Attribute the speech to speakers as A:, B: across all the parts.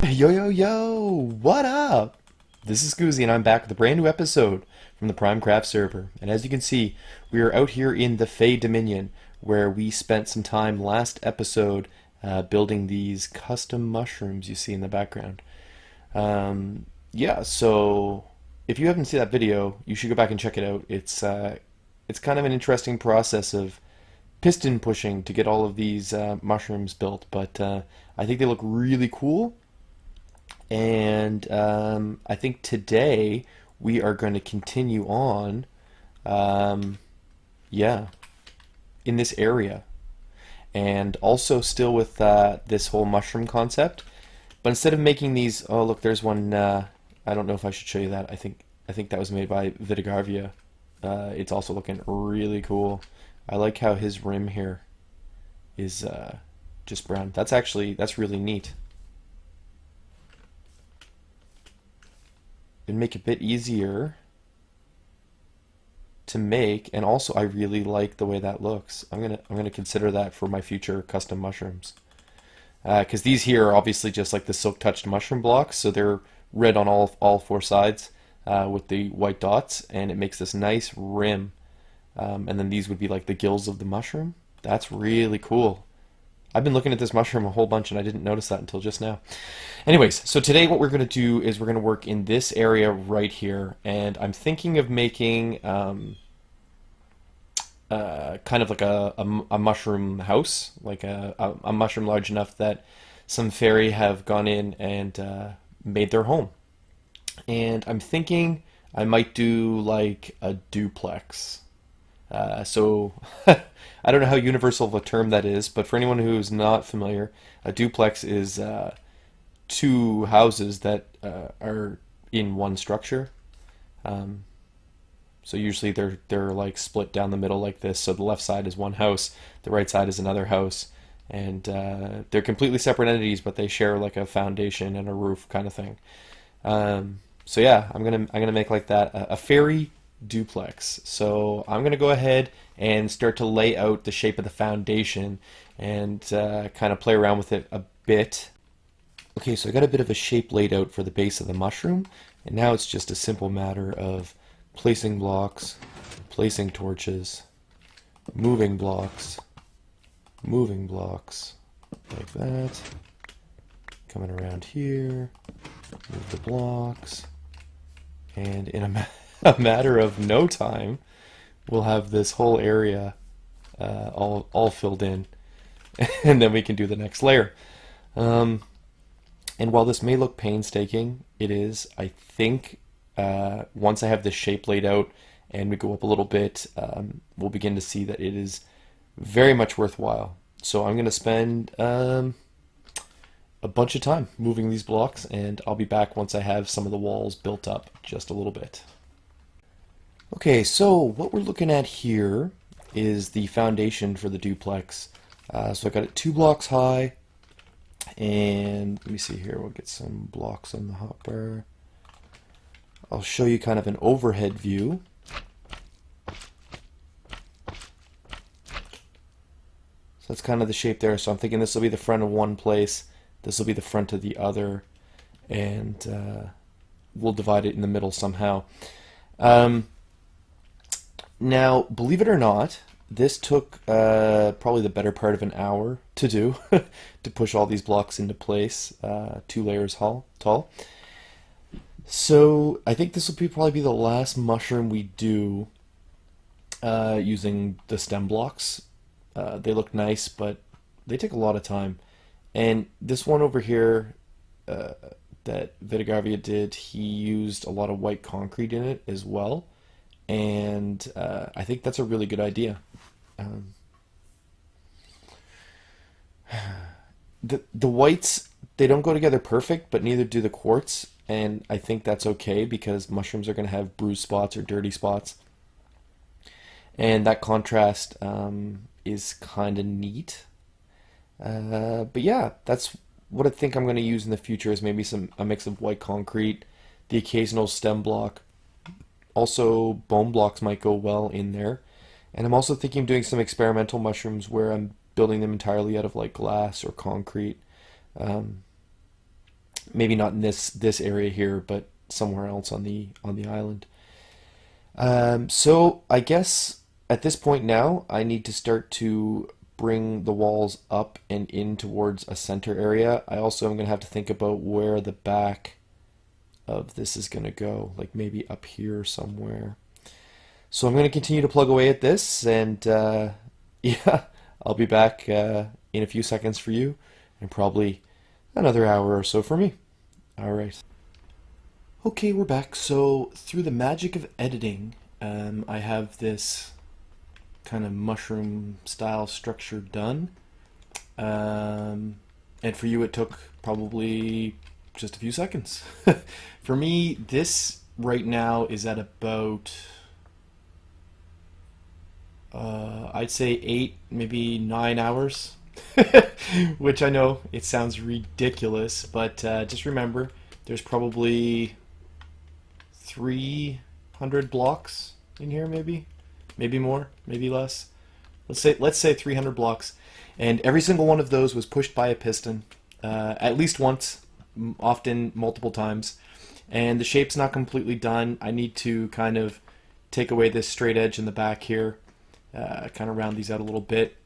A: Yo, yo, yo! What up? This is Goozy, and I'm back with a brand new episode from the Primecraft server. And as you can see, we are out here in the Fey Dominion, where we spent some time last episode building these custom mushrooms you see in the background. Yeah, so if you haven't seen that video, you should go back and check it out. It's kind of an interesting process of piston pushing to get all of these mushrooms built, but I think they look really cool. And I think today we are going to continue on, um, yeah, in this area. And also still with this whole mushroom concept. But instead of making these, oh look, there's one. I don't know if I should show you that. I think that was made by Vitigarvia. It's also looking really cool. I like how his rim here is just brown. That's really neat. It'd make it a bit easier to make, and also I really like the way that looks. I'm gonna consider that for my future custom mushrooms. Because these here are obviously just like the silk touched mushroom blocks, so they're red on all four sides with the white dots, and it makes this nice rim. And then these would be like the gills of the mushroom. That's really cool. I've been looking at this mushroom a whole bunch and I didn't notice that until just now. Anyways, so today what we're going to do is we're going to work in this area right here, and I'm thinking of making kind of like a mushroom house, like a mushroom large enough that some fairy have gone in and made their home. And I'm thinking I might do like a duplex. So I don't know how universal of a term that is, but for anyone who's not familiar, a duplex is two houses that are in one structure. Um, so usually they're like split down the middle like this. So the left side is one house, the right side is another house, and they're completely separate entities, but they share like a foundation and a roof kind of thing. So yeah, I'm gonna make like that a fairy duplex. So I'm gonna go ahead and start to lay out the shape of the foundation and kind of play around with it a bit. Okay, so I got a bit of a shape laid out for the base of the mushroom, and now it's just a simple matter of placing blocks, placing torches, moving blocks, like that, coming around here, move the blocks, and in a matter of no time, we'll have this whole area all filled in, and then we can do the next layer. Um, and while this may look painstaking, it is, I think, once I have this shape laid out and we go up a little bit, we'll begin to see that it is very much worthwhile. So I'm going to spend a bunch of time moving these blocks, and I'll be back once I have some of the walls built up just a little bit. Okay, so what we're looking at here is the foundation for the duplex. So I got it 2 blocks high, and let me see here, we'll get some blocks on the hotbar. I'll show you kind of an overhead view. So that's kind of the shape there. So I'm thinking this will be the front of one place, this will be the front of the other, and we'll divide it in the middle somehow. Now, believe it or not, this took probably the better part of an hour to do, to push all these blocks into place, 2 layers tall. So I think this will probably be the last mushroom we do using the stem blocks. They look nice, but they take a lot of time. And this one over here that Vitigarvia did, he used a lot of white concrete in it as well. And I think that's a really good idea. Um, the whites, they don't go together perfect, but neither do the quartz. And I think that's okay because mushrooms are going to have bruised spots or dirty spots. And that contrast is kind of neat. But yeah, that's what I think I'm going to use in the future is maybe a mix of white concrete, the occasional stem block. Also, bone blocks might go well in there. And I'm also thinking of doing some experimental mushrooms where I'm building them entirely out of like glass or concrete. Um, Maybe not in this area here, but somewhere else on the island. So I guess at this point now, I need to start to bring the walls up and in towards a center area. I also am going to have to think about where the back of this is going to go, like maybe up here somewhere. So I'm going to continue to plug away at this, and yeah, I'll be back in a few seconds for you, and probably another hour or so for me. All right. Okay, we're back. So through the magic of editing, I have this kind of mushroom style structure done. And for you, it took probably just a few seconds. For me, this right now is at about, I'd say 8, maybe 9 hours. Which I know it sounds ridiculous, but just remember there's probably 300 blocks in here, maybe more, maybe less. Let's say 300 blocks, and every single one of those was pushed by a piston, at least once, often multiple times. And the shape's not completely done. I need to kind of take away this straight edge in the back here, kind of round these out a little bit.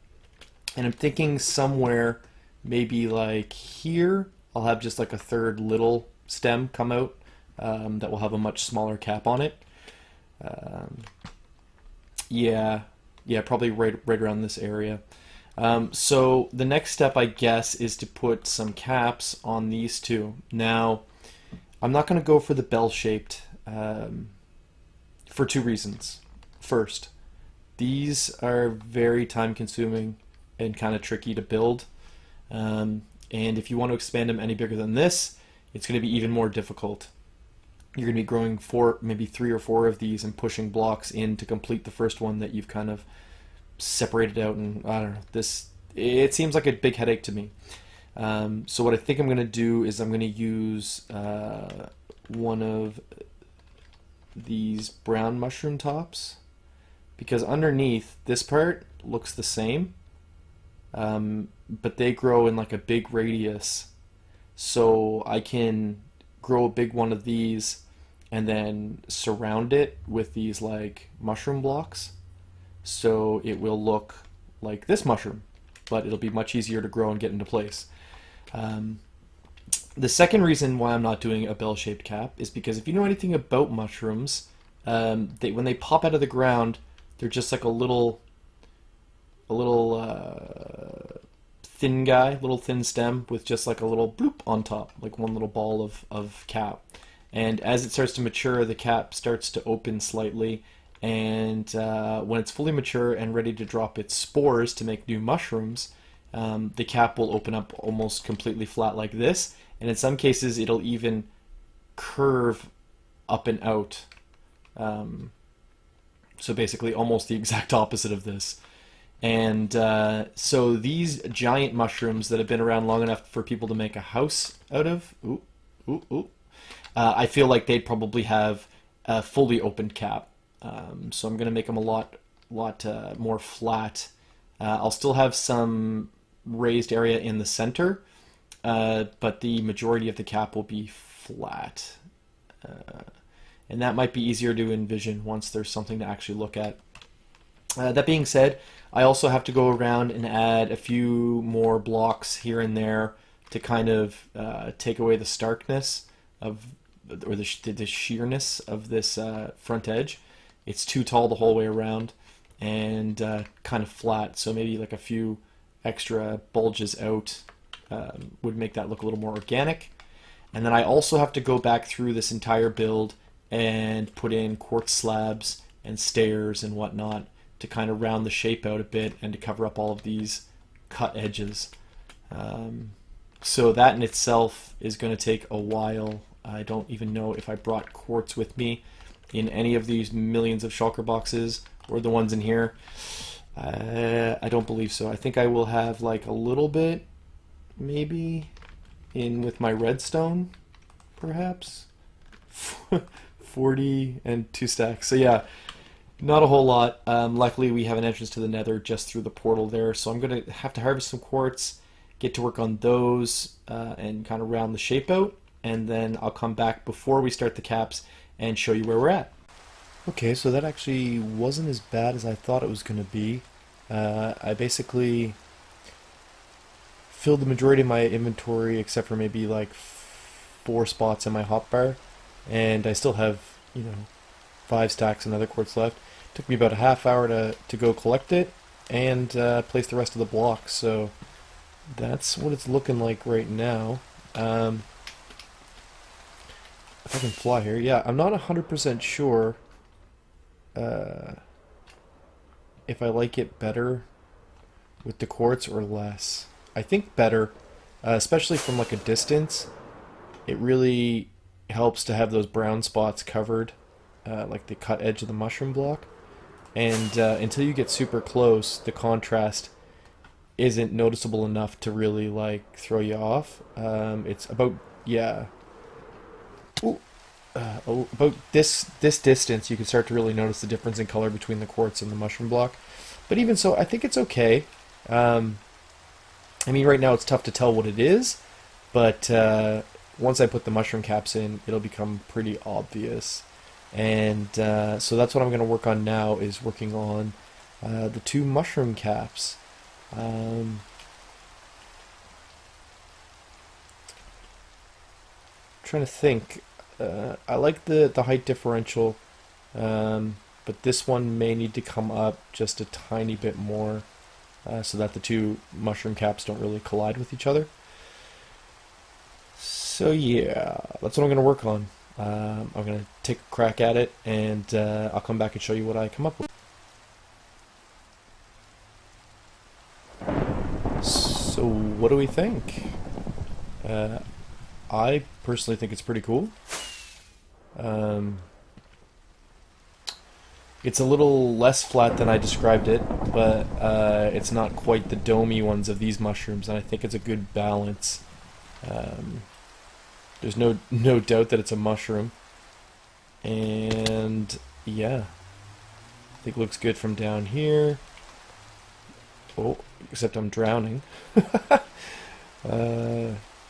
A: And I'm thinking somewhere, maybe like here, I'll have just like a third little stem come out that will have a much smaller cap on it. Um, yeah, yeah, probably right around this area. So the next step, I guess, is to put some caps on these two. Now, I'm not going to go for the bell-shaped for 2 reasons. First, these are very time-consuming and kind of tricky to build. And if you want to expand them any bigger than this, it's going to be even more difficult. You're going to be growing maybe 3 or 4 of these and pushing blocks in to complete the first one that you've kind of separated out. And I don't know, it seems like a big headache to me. So what I think I'm going to do is I'm going to use one of these brown mushroom tops, because underneath this part looks the same, but they grow in like a big radius. So I can grow a big one of these and then surround it with these like mushroom blocks. So it will look like this mushroom, but it'll be much easier to grow and get into place. The second reason why I'm not doing a bell-shaped cap is because if you know anything about mushrooms, when they pop out of the ground, they're just like a little thin guy, little thin stem with just like a little bloop on top, like one little ball of cap. And as it starts to mature, the cap starts to open slightly, and when it's fully mature and ready to drop its spores to make new mushrooms, the cap will open up almost completely flat like this, and in some cases it'll even curve up and out. So basically almost the exact opposite of this. And so these giant mushrooms that have been around long enough for people to make a house out of, I feel like they'd probably have a fully opened cap. So I'm going to make them a lot more flat. I'll still have some raised area in the center, but the majority of the cap will be flat. And that might be easier to envision once there's something to actually look at. That being said, I also have to go around and add a few more blocks here and there to kind of take away the starkness or the sheerness of this front edge. It's too tall the whole way around and kind of flat, so maybe like a few extra bulges out would make that look a little more organic. And then I also have to go back through this entire build and put in quartz slabs and stairs and whatnot to kind of round the shape out a bit and to cover up all of these cut edges. So that in itself is going to take a while. I don't even know if I brought quartz with me in any of these millions of shulker boxes or the ones in here. I don't believe so. I think I will have like a little bit maybe in with my redstone, perhaps. 40 and 2 stacks. So yeah, not a whole lot. Luckily we have an entrance to the nether just through the portal there, so I'm going to have to harvest some quartz, get to work on those, and kind of round the shape out. and then I'll come back before we start the caps and show you where we're at. Okay, so that actually wasn't as bad as I thought it was going to be. I basically filled the majority of my inventory except for maybe like 4 spots in my hotbar, and I still have, 5 stacks and other quartz left. Took me about a half hour to go collect it and place the rest of the blocks, so that's what it's looking like right now. If I can fly here, yeah, I'm not 100% sure if I like it better with the quartz or less. I think better, especially from like a distance. It really helps to have those brown spots covered, like the cut edge of the mushroom block. And until you get super close, the contrast isn't noticeable enough to really like throw you off. It's about, yeah, about this distance you can start to really notice the difference in color between the quartz and the mushroom block. But even so, I think it's okay. I mean, right now it's tough to tell what it is, but once I put the mushroom caps in, it'll become pretty obvious. And so that's what I'm going to work on now, is working on the 2 mushroom caps. Trying to think. I like the height differential, but this one may need to come up just a tiny bit more so that the 2 mushroom caps don't really collide with each other. So yeah, that's what I'm going to work on. I'm going to take a crack at it, and I'll come back and show you what I come up with. So what do we think? I personally think it's pretty cool. It's a little less flat than I described it, but it's not quite the domey ones of these mushrooms, and I think it's a good balance. There's no doubt that it's a mushroom, and yeah, I think it looks good from down here. Oh, except I'm drowning.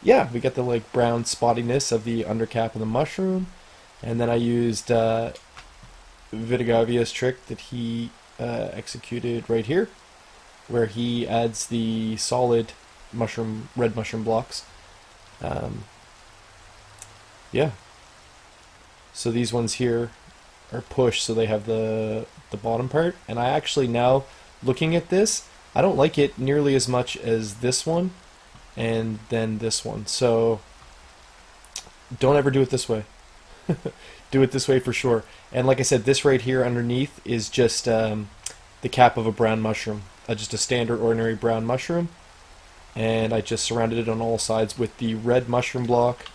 A: Yeah, we got the like brown spottiness of the undercap of the mushroom, and then I used Vitigavia's trick that he executed right here, where he adds the solid red mushroom blocks. Yeah. So these ones here are pushed, so they have the bottom part. And I actually, now looking at this, I don't like it nearly as much as this one and then this one. So don't ever do it this way. Do it this way for sure. And like I said, this right here underneath is just the cap of a brown mushroom, just a standard ordinary brown mushroom. And I just surrounded it on all sides with the red mushroom block.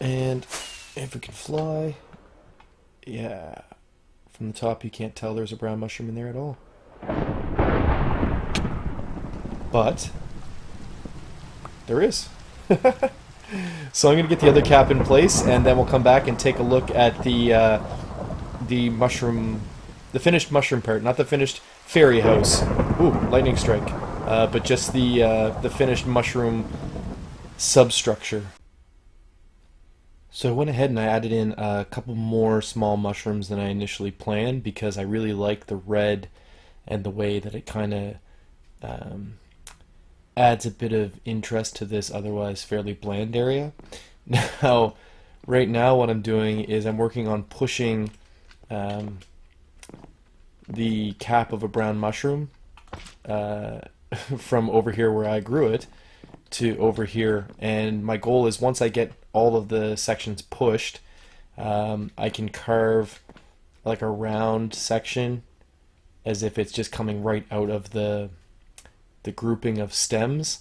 A: And if we can fly, yeah, from the top you can't tell there's a brown mushroom in there at all. But there is. So I'm going to get the other cap in place, and then we'll come back and take a look at the mushroom, the finished mushroom part, not the finished fairy house. Ooh, lightning strike. But just the finished mushroom substructure. So I went ahead and I added in a couple more small mushrooms than I initially planned, because I really like the red and the way that it kind of adds a bit of interest to this otherwise fairly bland area. Now, right now what I'm doing is I'm working on pushing the cap of a brown mushroom from over here where I grew it to over here, and my goal is once I get all of the sections pushed, I can carve like a round section as if it's just coming right out of the grouping of stems.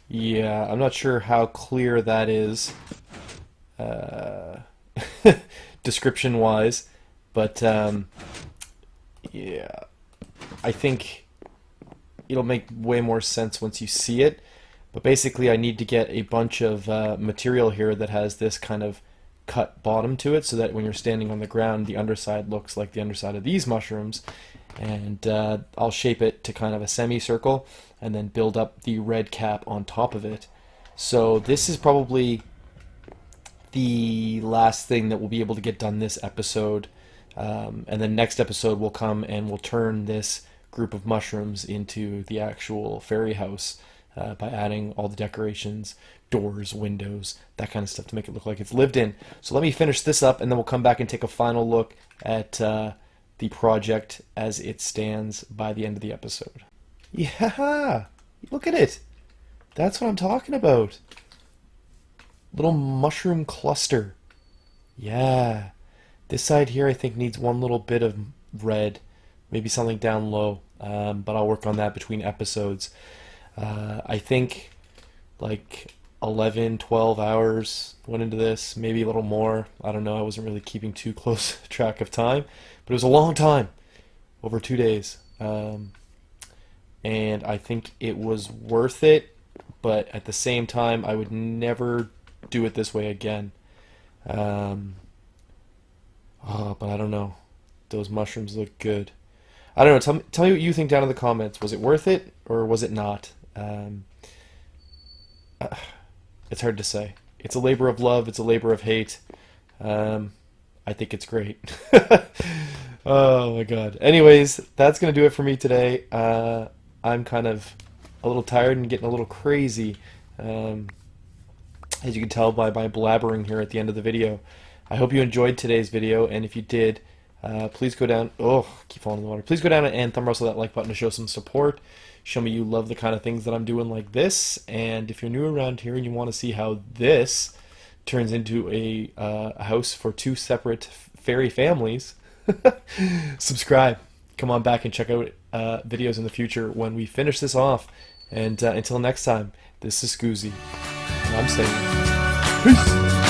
A: Yeah, I'm not sure how clear that is description wise, but yeah, I think it'll make way more sense once you see it. But basically I need to get a bunch of material here that has this kind of cut bottom to it, so that when you're standing on the ground the underside looks like the underside of these mushrooms, and I'll shape it to kind of a semicircle and then build up the red cap on top of it. So this is probably the last thing that we'll be able to get done this episode. And then next episode we'll come and we'll turn this group of mushrooms into the actual fairy house by adding all the decorations, doors, windows, that kind of stuff to make it look like it's lived in. So let me finish this up and then we'll come back and take a final look at the project as it stands by the end of the episode. Yeah, look at it. That's what I'm talking about. Little mushroom cluster. Yeah. This side here I think needs one little bit of red, maybe something down low, but I'll work on that between episodes. I think like 11, 12 hours went into this, maybe a little more. I don't know, I wasn't really keeping too close track of time, but it was a long time, over 2 days. And I think it was worth it, but at the same time I would never do it this way again. But I don't know. Those mushrooms look good. I don't know. Tell me what you think down in the comments. Was it worth it or was it not? It's hard to say. It's a labor of love. It's a labor of hate. I think it's great. Oh my god. Anyways, that's going to do it for me today. I'm kind of a little tired and getting a little crazy. As you can tell by my blabbering here at the end of the video. I hope you enjoyed today's video, and if you did, please go down. Oh, keep falling in the water. Please go down and thumb wrestle that like button to show some support. Show me you love the kind of things that I'm doing like this. And if you're new around here and you want to see how this turns into a house for two separate fairy families, subscribe. Come on back and check out videos in the future when we finish this off. And until next time, this is Scoozy, and I'm saying peace.